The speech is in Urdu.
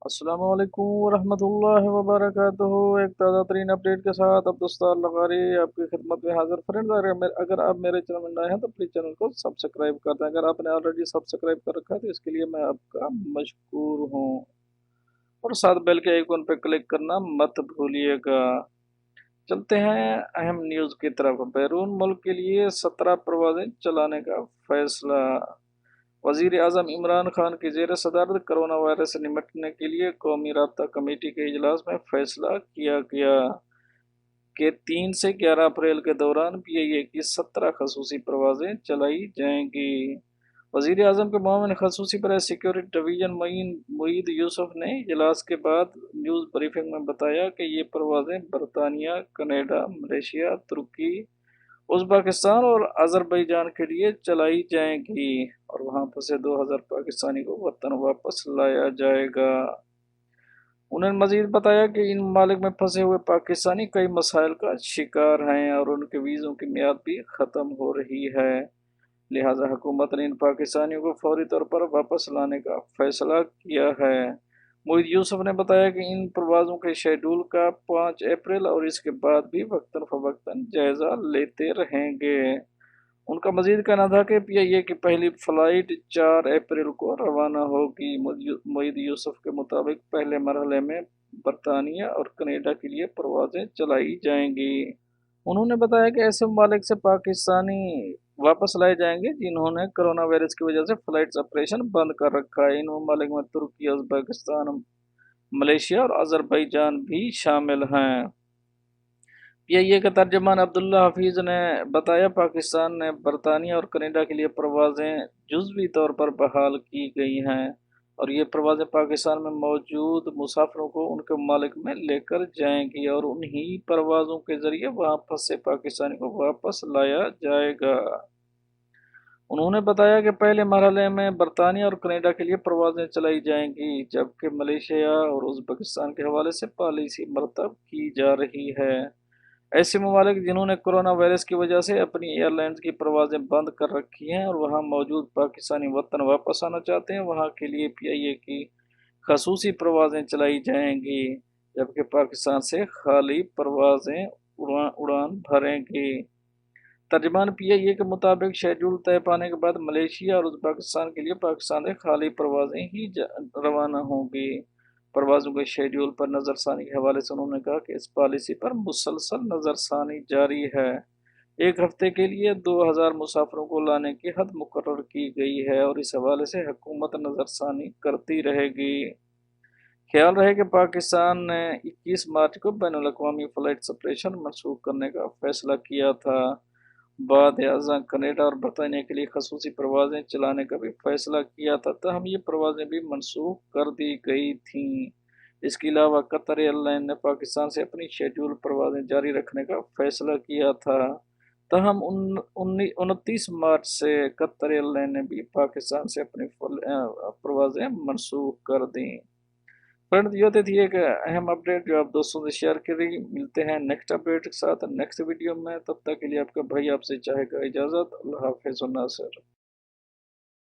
السلام علیکم ورحمۃ اللہ وبرکاتہ۔ ایک تازہ ترین اپڈیٹ کے ساتھ عبدالستار لغاری آپ کی خدمت میں حاضر۔ فرینڈ، اگر آپ میرے چینل میں نئے ہیں تو پلیز چینل کو سبسکرائب کر دیں۔ اگر آپ نے آلریڈی سبسکرائب کر رکھا ہے تو اس کے لیے میں آپ کا مشکور ہوں، اور ساتھ بیل کے آئیکن پہ کلک کرنا مت بھولیے گا۔ چلتے ہیں اہم نیوز کی طرف۔ بیرون ملک کے لیے 17 پروازیں چلانے کا فیصلہ۔ وزیر اعظم عمران خان کی زیر صدارت کرونا وائرس سے نمٹنے کے لیے قومی رابطہ کمیٹی کے اجلاس میں فیصلہ کیا گیا کہ 3 سے 11 اپریل کے دوران پی آئی اے کی 17 خصوصی پروازیں چلائی جائیں گی۔ وزیر اعظم کے معاون خصوصی برائے سیکورٹی ڈویژن معید یوسف نے اجلاس کے بعد نیوز بریفنگ میں بتایا کہ یہ پروازیں برطانیہ، کینیڈا، ملیشیا، ترکی، ازبکستان اور آذربائیجان کے لیے چلائی جائیں گی، اور وہاں پھنسے 2000 پاکستانی کو وطن واپس لایا جائے گا۔ انہوں نے مزید بتایا کہ ان ممالک میں پھنسے ہوئے پاکستانی کئی مسائل کا شکار ہیں اور ان کے ویزوں کی میعاد بھی ختم ہو رہی ہے، لہٰذا حکومت نے ان پاکستانیوں کو فوری طور پر واپس لانے کا فیصلہ کیا ہے۔ معید یوسف نے بتایا کہ ان پروازوں کے شیڈول کا 5 اپریل اور اس کے بعد بھی وقتاً فوقتاً جائزہ لیتے رہیں گے۔ ان کا مزید کہنا تھا کہ پی آئی اے کی پہلی فلائٹ 4 اپریل کو روانہ ہوگی۔ معید یوسف کے مطابق پہلے مرحلے میں برطانیہ اور کینیڈا کے لیے پروازیں چلائی جائیں گی۔ انہوں نے بتایا کہ ایسے ممالک سے پاکستانی واپس لائے جائیں گے جنہوں نے کرونا وائرس کی وجہ سے فلائٹس آپریشن بند کر رکھا ہے۔ ان ممالک میں ترکی، ازبکستان، ملیشیا اور آذربائیجان بھی شامل ہیں۔ پی آئی اے کے ترجمان عبداللہ حفیظ نے بتایا پاکستان نے برطانیہ اور کینیڈا کے لیے پروازیں جزوی طور پر بحال کی گئی ہیں، اور یہ پروازیں پاکستان میں موجود مسافروں کو ان کے ممالک میں لے کر جائیں گی اور انہی پروازوں کے ذریعے وہاں پھنسے پاکستانی کو واپس لایا جائے گا۔ انہوں نے بتایا کہ پہلے مرحلے میں برطانیہ اور کینیڈا کے لیے پروازیں چلائی جائیں گی، جبکہ ملیشیا اور ازبکستان کے حوالے سے پالیسی مرتب کی جا رہی ہے۔ ایسے ممالک جنہوں نے کرونا وائرس کی وجہ سے اپنی ایئر لائنز کی پروازیں بند کر رکھی ہیں اور وہاں موجود پاکستانی وطن واپس آنا چاہتے ہیں، وہاں کے لیے پی آئی اے کی خصوصی پروازیں چلائی جائیں گی، جبکہ پاکستان سے خالی پروازیں اڑان بھریں گی۔ ترجمان پی آئی اے کے مطابق شیڈول طے پانے کے بعد ملیشیا اور ازبکستان کے لیے پاکستان سے خالی پروازیں ہی روانہ ہوں گی۔ پروازوں کے شیڈول پر نظر ثانی کے حوالے سے انہوں نے کہا کہ اس پالیسی پر مسلسل نظر ثانی جاری ہے۔ ایک ہفتے کے لیے 2000 مسافروں کو لانے کی حد مقرر کی گئی ہے اور اس حوالے سے حکومت نظر ثانی کرتی رہے گی۔ خیال رہے کہ پاکستان نے 21 مارچ کو بین الاقوامی فلائٹ آپریشن منسوخ کرنے کا فیصلہ کیا تھا۔ بعد ازاں کینیڈا اور برطانیہ کے لیے خصوصی پروازیں چلانے کا بھی فیصلہ کیا تھا، تاہم یہ پروازیں بھی منسوخ کر دی گئی تھیں۔ اس کے علاوہ قطر ایئر لائن نے پاکستان سے اپنی شیڈول پروازیں جاری رکھنے کا فیصلہ کیا تھا، تاہم 29 مارچ سے قطر ایئر لائن نے بھی پاکستان سے اپنی پروازیں منسوخ کر دیں۔ فرینڈ، یہ تھی ایک اہم اپڈیٹ جو آپ دوستوں سے شیئر کری۔ ملتے ہیں نیکسٹ اپڈیٹ کے ساتھ نیکسٹ ویڈیو میں، تب تک کے لیے آپ کا بھائی آپ سے چاہے گا اجازت۔ اللہ حافظ و ناصر۔